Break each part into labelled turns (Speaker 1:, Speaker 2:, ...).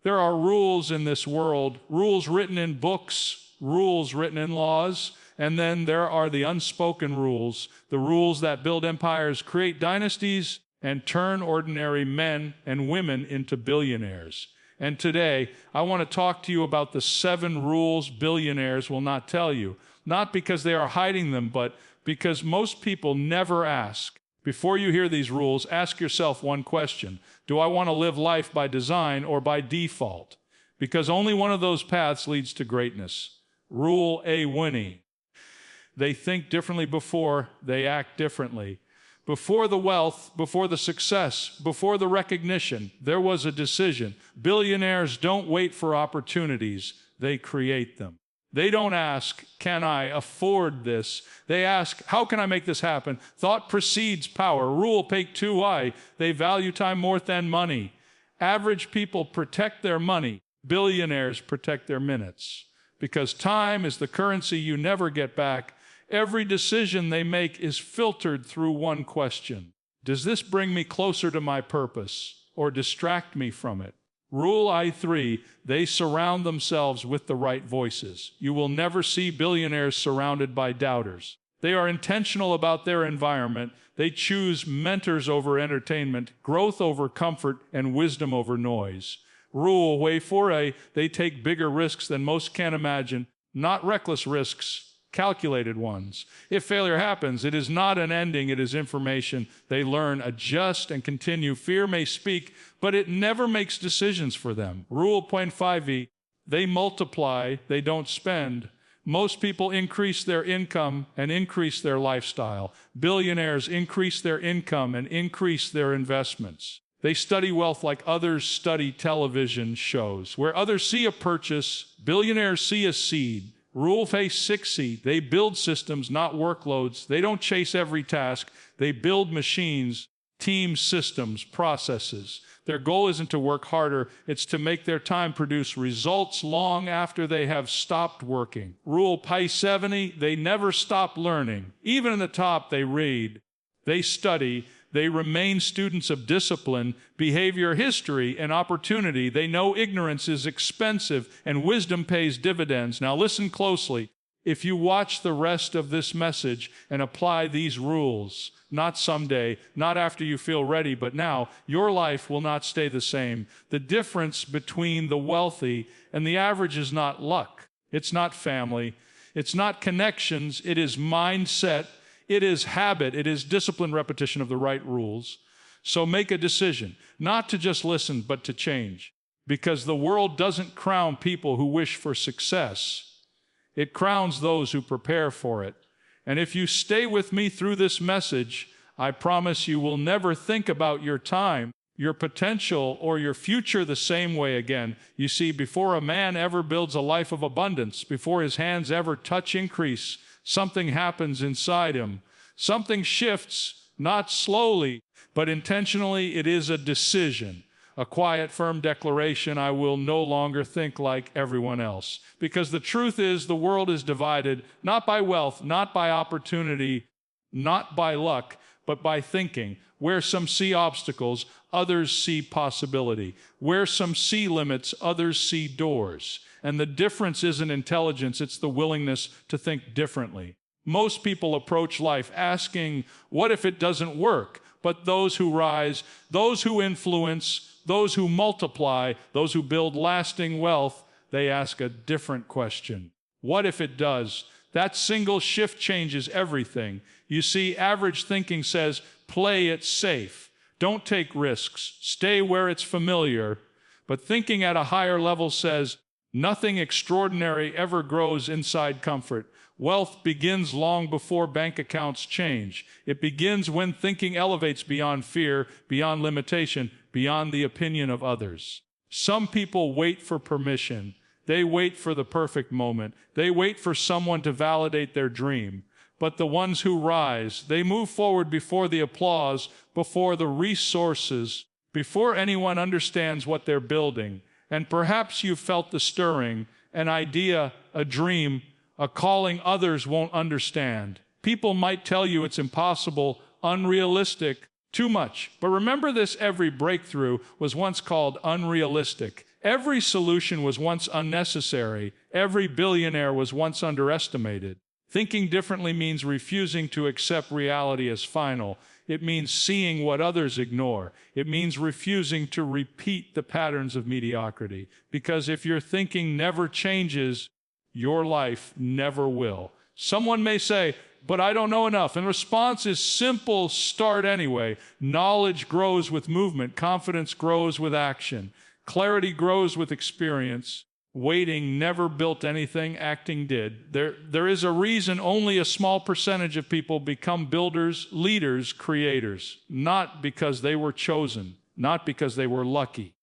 Speaker 1: There are rules in this world, rules written in books, rules written in laws, and then there are the unspoken rules, the rules that build empires, create dynasties, and turn ordinary men and women into billionaires. And today, I want to talk to you about the 7 rules billionaires will not tell you. Not because they are hiding them, but because most people never ask. Before you hear these rules, ask yourself one question. Do I want to live life by design or by default? Because only one of those paths leads to greatness. Rule A1. They think differently before they act differently. Before the wealth, before the success, before the recognition, there was a decision. Billionaires don't wait for opportunities, they create them. They don't ask, can I afford this? They ask, how can I make this happen? Thought precedes power. Rule Pake 2I. They value time more than money. Average people protect their money. Billionaires protect their minutes. Because time is the currency you never get back. Every decision they make is filtered through one question. Does this bring me closer to my purpose or distract me from it? Rule I3, they surround themselves with the right voices. You will never see billionaires surrounded by doubters. They are intentional about their environment. They choose mentors over entertainment, growth over comfort, and wisdom over noise. Rule Way 4A, they take bigger risks than most can imagine, not reckless risks, calculated ones. If failure happens, it is not an ending, it is information. They learn, adjust, and continue. Fear may speak, but it never makes decisions for them. Rule Point 5E, they multiply, they don't spend. Most people increase their income and increase their lifestyle. Billionaires increase their income and increase their investments. They study wealth like others study television shows. Where others see a purchase, billionaires see a seed. Rule Phase 6C, they build systems, not workloads. They don't chase every task. They build machines, teams, systems, processes. Their goal isn't to work harder. It's to make their time produce results long after they have stopped working. Rule Pi 70, they never stop learning. Even in the top, they read, they study, they remain students of discipline, behavior, history, and opportunity. They know ignorance is expensive and wisdom pays dividends. Now listen closely. If you watch the rest of this message and apply these rules, not someday, not after you feel ready, but now, your life will not stay the same. The difference between the wealthy and the average is not luck. It's not family. It's not connections. It is mindset. It is habit. It is disciplined repetition of the right rules. So make a decision, not to just listen, but to change. Because the world doesn't crown people who wish for success. It crowns those who prepare for it. And if you stay with me through this message, I promise you will never think about your time, your potential, or your future the same way again. You see, before a man ever builds a life of abundance, before his hands ever touch increase, something happens inside him. Something shifts, not slowly, but intentionally. It is a decision, a quiet, firm declaration. I will no longer think like everyone else. Because the truth is, the world is divided, not by wealth, not by opportunity, not by luck, but by thinking. Where some see obstacles, others see possibility. Where some see limits, others see doors. And the difference isn't intelligence, it's the willingness to think differently. Most people approach life asking, what if it doesn't work? But those who rise, those who influence, those who multiply, those who build lasting wealth, they ask a different question. What if it does? That single shift changes everything. You see, average thinking says, play it safe. Don't take risks. Stay where it's familiar. But thinking at a higher level says, nothing extraordinary ever grows inside comfort. Wealth begins long before bank accounts change. It begins when thinking elevates beyond fear, beyond limitation, beyond the opinion of others. Some people wait for permission. They wait for the perfect moment. They wait for someone to validate their dream. But the ones who rise, they move forward before the applause, before the resources, before anyone understands what they're building. And perhaps you've felt the stirring, an idea, a dream, a calling others won't understand. People might tell you it's impossible, unrealistic, too much. But remember this, every breakthrough was once called unrealistic. Every solution was once unnecessary. Every billionaire was once underestimated. Thinking differently means refusing to accept reality as final. It means seeing what others ignore. It means refusing to repeat the patterns of mediocrity. Because if your thinking never changes, your life never will. Someone may say, "But I don't know enough." And the response is simple: start anyway. Knowledge grows with movement. Confidence grows with action. Clarity grows with experience. Waiting never built anything, acting did. There is a reason only a small percentage of people become builders, leaders, creators. Not because they were chosen, not because they were lucky,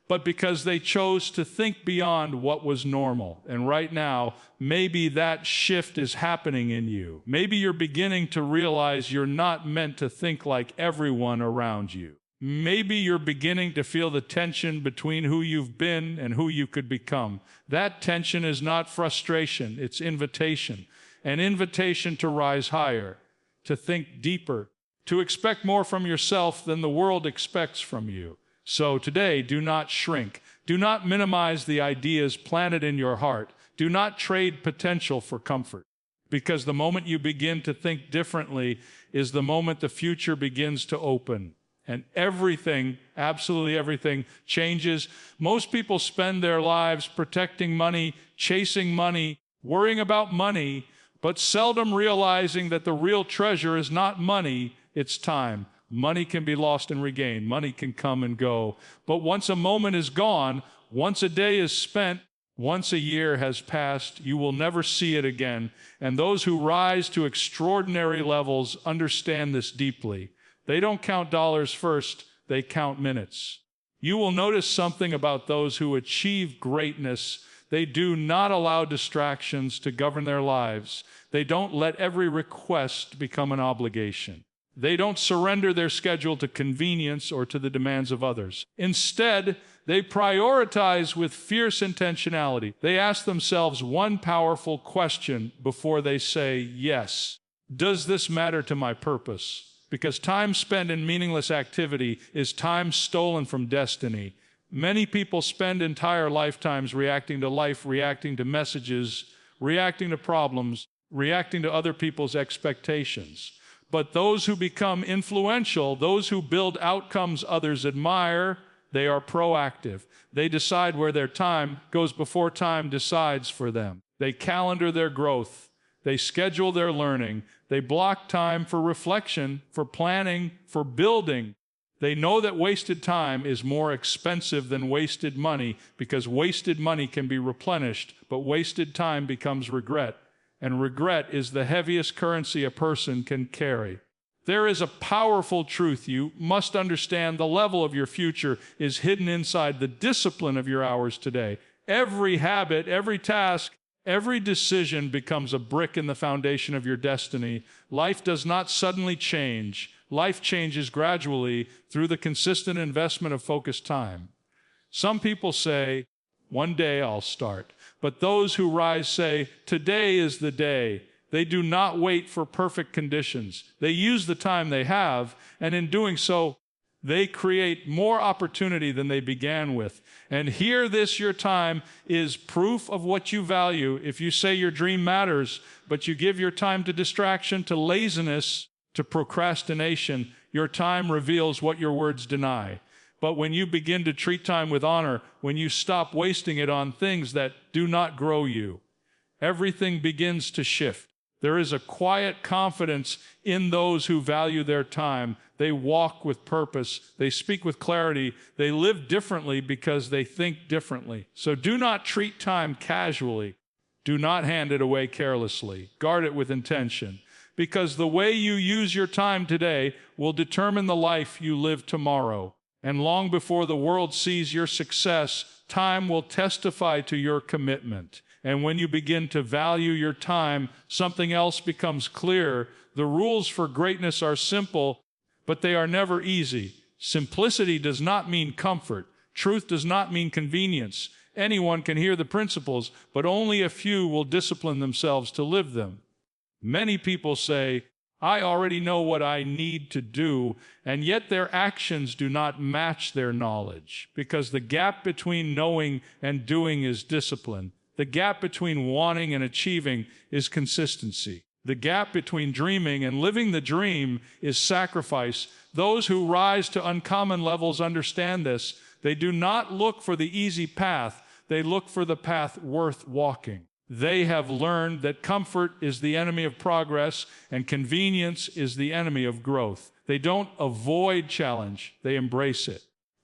Speaker 1: but because they chose to think beyond what was normal. And right now, maybe that shift is happening in you. Maybe you're beginning to realize you're not meant to think like everyone around you. Maybe you're beginning to feel the tension between who you've been and who you could become. That tension is not frustration, it's invitation. An invitation to rise higher, to think deeper, to expect more from yourself than the world expects from you. So today, do not shrink. Do not minimize the ideas planted in your heart. Do not trade potential for comfort. Because the moment you begin to think differently is the moment the future begins to open. And everything, absolutely everything, changes. Most people spend their lives protecting money, chasing money, worrying about money, but seldom realizing that the real treasure is not money, it's time. Money can be lost and regained. Money can come and go. But once a moment is gone, once a day is spent, once a year has passed, you will never see it again. And those who rise to extraordinary levels understand this deeply. They don't count dollars first, they count minutes. You will notice something about those who achieve greatness. They do not allow distractions to govern their lives. They don't let every request become an obligation. They don't surrender their schedule to convenience or to the demands of others. Instead, they prioritize with fierce intentionality. They ask themselves one powerful question before they say yes. Does this matter to my purpose? Because time spent in meaningless activity is time stolen from destiny. Many people spend entire lifetimes reacting to life, reacting to messages, reacting to problems, reacting to other people's expectations. But those who become influential, those who build outcomes others admire, they are proactive. They decide where their time goes before time decides for them. They calendar their growth. They schedule their learning. They block time for reflection, for planning, for building. They know that wasted time is more expensive than wasted money because wasted money can be replenished, but wasted time becomes regret. And regret is the heaviest currency a person can carry. There is a powerful truth you must understand. The level of your future is hidden inside the discipline of your hours today. Every habit, every task, every decision becomes a brick in the foundation of your destiny. Life does not suddenly change. Life changes gradually through the consistent investment of focused time. Some people say, "One day I'll start." But those who rise say, "Today is the day." They do not wait for perfect conditions. They use the time they have, and in doing so, they create more opportunity than they began with. And here, your time is proof of what you value. If you say your dream matters, but you give your time to distraction, to laziness, to procrastination, your time reveals what your words deny. But when you begin to treat time with honor, when you stop wasting it on things that do not grow you, everything begins to shift. There is a quiet confidence in those who value their time. They walk with purpose. They speak with clarity. They live differently because they think differently. So do not treat time casually. Do not hand it away carelessly. Guard it with intention. Because the way you use your time today will determine the life you live tomorrow. And long before the world sees your success, time will testify to your commitment. And when you begin to value your time, something else becomes clear. The rules for greatness are simple, but they are never easy. Simplicity does not mean comfort. Truth does not mean convenience. Anyone can hear the principles, but only a few will discipline themselves to live them. Many people say, I already know what I need to do, and yet their actions do not match their knowledge, because the gap between knowing and doing is discipline. The gap between wanting and achieving is consistency. The gap between dreaming and living the dream is sacrifice. Those who rise to uncommon levels understand this. They do not look for the easy path. They look for the path worth walking. They have learned that comfort is the enemy of progress and convenience is the enemy of growth. They don't avoid challenge, they embrace it.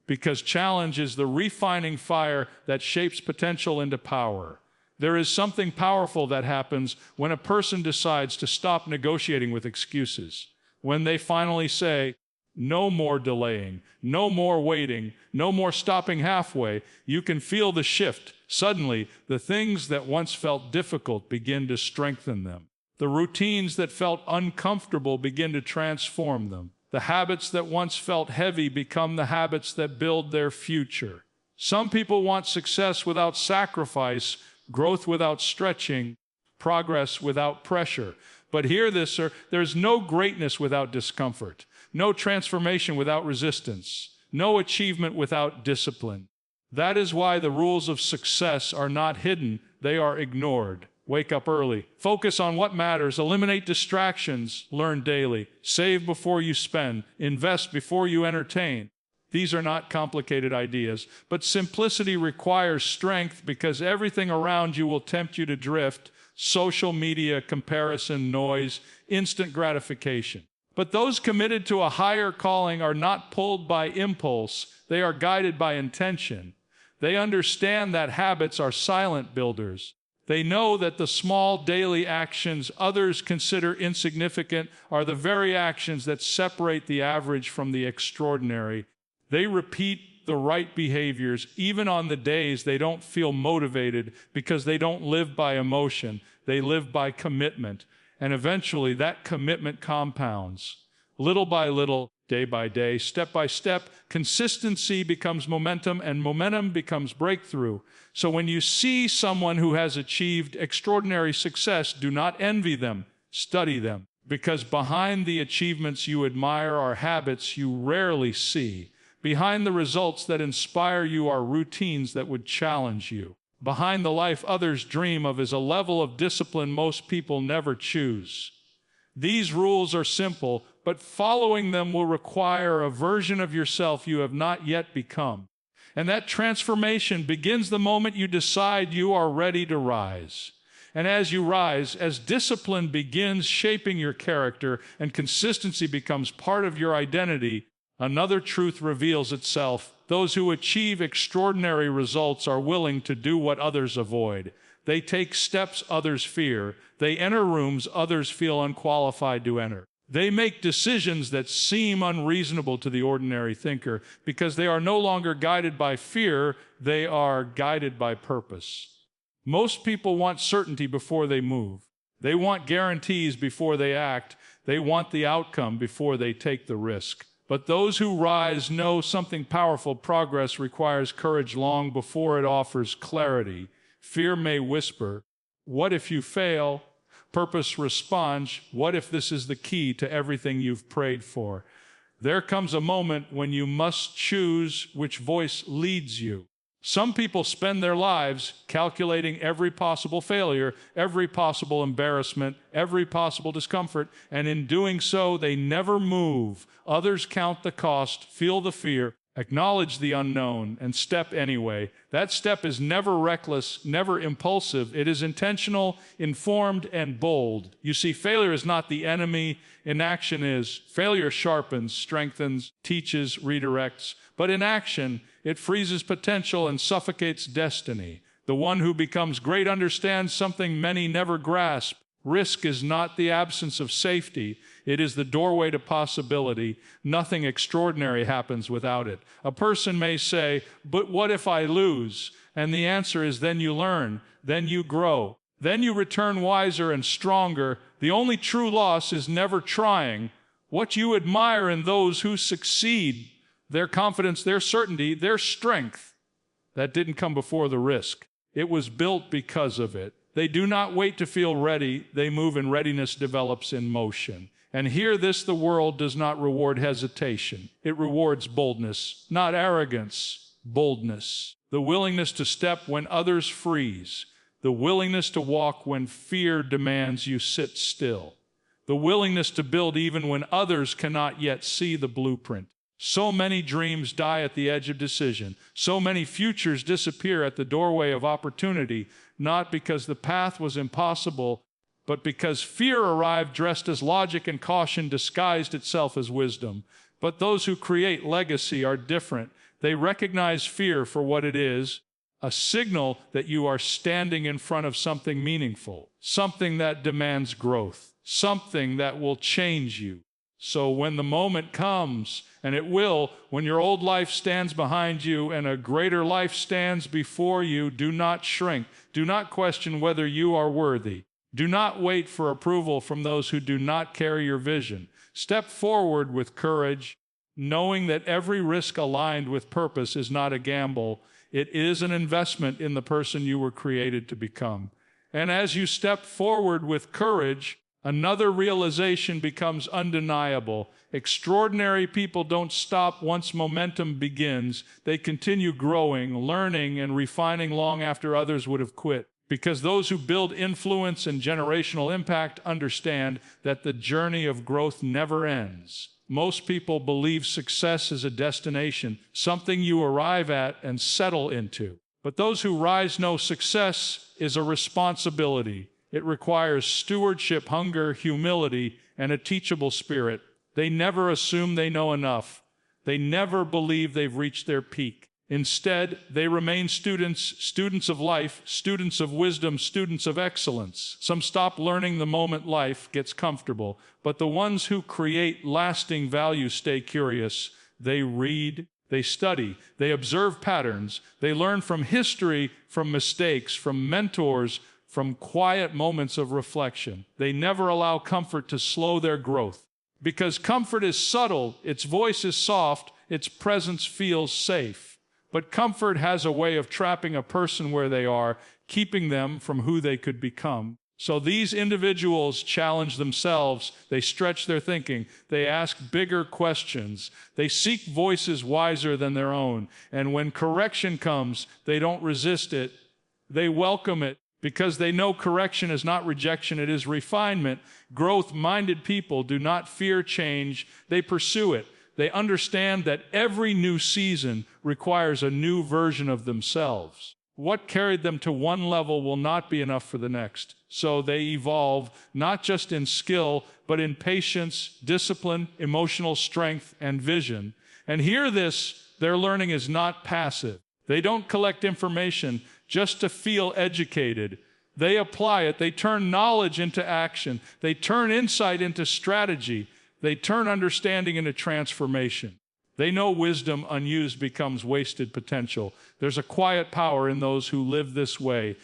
Speaker 1: Because challenge is the refining fire that shapes potential into power. There is something powerful that happens when a person decides to stop negotiating with excuses. When they finally say, no more delaying, no more waiting, no more stopping halfway, you can feel the shift. Suddenly, the things that once felt difficult begin to strengthen them. The routines that felt uncomfortable begin to transform them. The habits that once felt heavy become the habits that build their future. Some people want success without sacrifice, growth without stretching, progress without pressure. But hear this, sir, there's no greatness without discomfort, no transformation without resistance, no achievement without discipline. That is why the rules of success are not hidden, they are ignored. Wake up early. Focus on what matters. Eliminate distractions. Learn daily. Save before you spend. Invest before you entertain. These are not complicated ideas, but simplicity requires strength because everything around you will tempt you to drift. Social media, comparison, noise, instant gratification. But those committed to a higher calling are not pulled by impulse. They are guided by intention. They understand that habits are silent builders. They know that the small daily actions others consider insignificant are the very actions that separate the average from the extraordinary. They repeat the right behaviors even on the days they don't feel motivated because they don't live by emotion. They live by commitment. And eventually that commitment compounds. Little by little, day by day, step by step, consistency becomes momentum and momentum becomes breakthrough. So when you see someone who has achieved extraordinary success, do not envy them, study them. Because behind the achievements you admire are habits you rarely see. Behind the results that inspire you are routines that would challenge you. Behind the life others dream of is a level of discipline most people never choose. These rules are simple, but following them will require a version of yourself you have not yet become. And that transformation begins the moment you decide you are ready to rise. And as you rise, as discipline begins shaping your character and consistency becomes part of your identity, another truth reveals itself. Those who achieve extraordinary results are willing to do what others avoid. They take steps others fear. They enter rooms others feel unqualified to enter. They make decisions that seem unreasonable to the ordinary thinker because they are no longer guided by fear, they are guided by purpose. Most people want certainty before they move. They want guarantees before they act. They want the outcome before they take the risk. But those who rise know something powerful. Progress requires courage long before it offers clarity. Fear may whisper, "What if you fail?" Purpose responds, "What if this is the key to everything you've prayed for?" There comes a moment when you must choose which voice leads you. Some people spend their lives calculating every possible failure, every possible embarrassment, every possible discomfort, and in doing so, they never move. Others count the cost, feel the fear, acknowledge the unknown, and step anyway. That step is never reckless, never impulsive. It is intentional, informed, and bold. You see, failure is not the enemy. Inaction is. Failure sharpens, strengthens, teaches, redirects. But inaction, it freezes potential and suffocates destiny. The one who becomes great understands something many never grasp. Risk is not the absence of safety. It is the doorway to possibility. Nothing extraordinary happens without it. A person may say, "But what if I lose?" And the answer is, then you learn, then you grow, then you return wiser and stronger. The only true loss is never trying. What you admire in those who succeed, their confidence, their certainty, their strength, that didn't come before the risk. It was built because of it. They do not wait to feel ready. They move, and readiness develops in motion. And hear this, the world does not reward hesitation. It rewards boldness, not arrogance, boldness. The willingness to step when others freeze. The willingness to walk when fear demands you sit still. The willingness to build even when others cannot yet see the blueprint. So many dreams die at the edge of decision. So many futures disappear at the doorway of opportunity, not because the path was impossible, but because fear arrived dressed as logic and caution disguised itself as wisdom. But those who create legacy are different. They recognize fear for what it is, a signal that you are standing in front of something meaningful, something that demands growth, something that will change you. So when the moment comes, and it will, when your old life stands behind you and a greater life stands before you, do not shrink. Do not question whether you are worthy. Do not wait for approval from those who do not carry your vision. Step forward with courage, knowing that every risk aligned with purpose is not a gamble. It is an investment in the person you were created to become. And as you step forward with courage, another realization becomes undeniable. Extraordinary people don't stop once momentum begins. They continue growing, learning, and refining long after others would have quit. Because those who build influence and generational impact understand that the journey of growth never ends. Most people believe success is a destination, something you arrive at and settle into. But those who rise know success is a responsibility. It requires stewardship, hunger, humility, and a teachable spirit. They never assume they know enough. They never believe they've reached their peak. Instead, they remain students of life, students of wisdom, students of excellence. Some stop learning the moment life gets comfortable, but the ones who create lasting value stay curious. They read, they study, they observe patterns, they learn from history, from mistakes, from mentors, from quiet moments of reflection. They never allow comfort to slow their growth. Because comfort is subtle, its voice is soft, its presence feels safe. But comfort has a way of trapping a person where they are, keeping them from who they could become. So these individuals challenge themselves, they stretch their thinking, they ask bigger questions, they seek voices wiser than their own. And when correction comes, they don't resist it, they welcome it. Because they know correction is not rejection, it is refinement. Growth-minded people do not fear change, they pursue it. They understand that every new season requires a new version of themselves. What carried them to one level will not be enough for the next. So they evolve, not just in skill, but in patience, discipline, emotional strength, and vision. And hear this, their learning is not passive. They don't collect information just to feel educated. They apply it. They turn knowledge into action. They turn insight into strategy. They turn understanding into transformation. They know wisdom unused becomes wasted potential. There's a quiet power in those who live this way.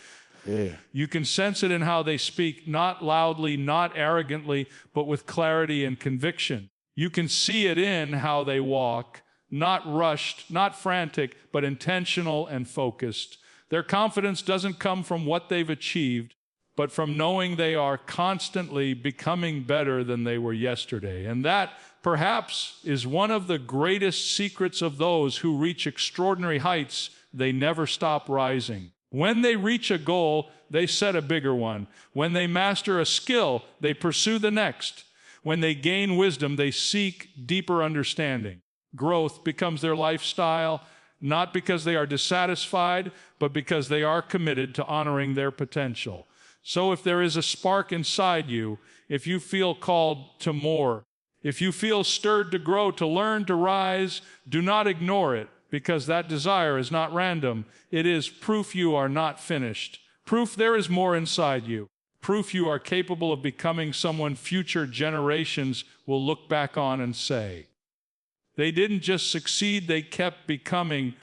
Speaker 1: You can sense it in how they speak, not loudly, not arrogantly, but with clarity and conviction. You can see it in how they walk, not rushed, not frantic, but intentional and focused. Their confidence doesn't come from what they've achieved, but from knowing they are constantly becoming better than they were yesterday. And that, perhaps, is one of the greatest secrets of those who reach extraordinary heights. They never stop rising. When they reach a goal, they set a bigger one. When they master a skill, they pursue the next. When they gain wisdom, they seek deeper understanding. Growth becomes their lifestyle, not because they are dissatisfied, but because they are committed to honoring their potential. So if there is a spark inside you, if you feel called to more, if you feel stirred to grow, to learn, to rise, do not ignore it, because that desire is not random. It is proof you are not finished. Proof there is more inside you. Proof you are capable of becoming someone future generations will look back on and say, they didn't just succeed, they kept becoming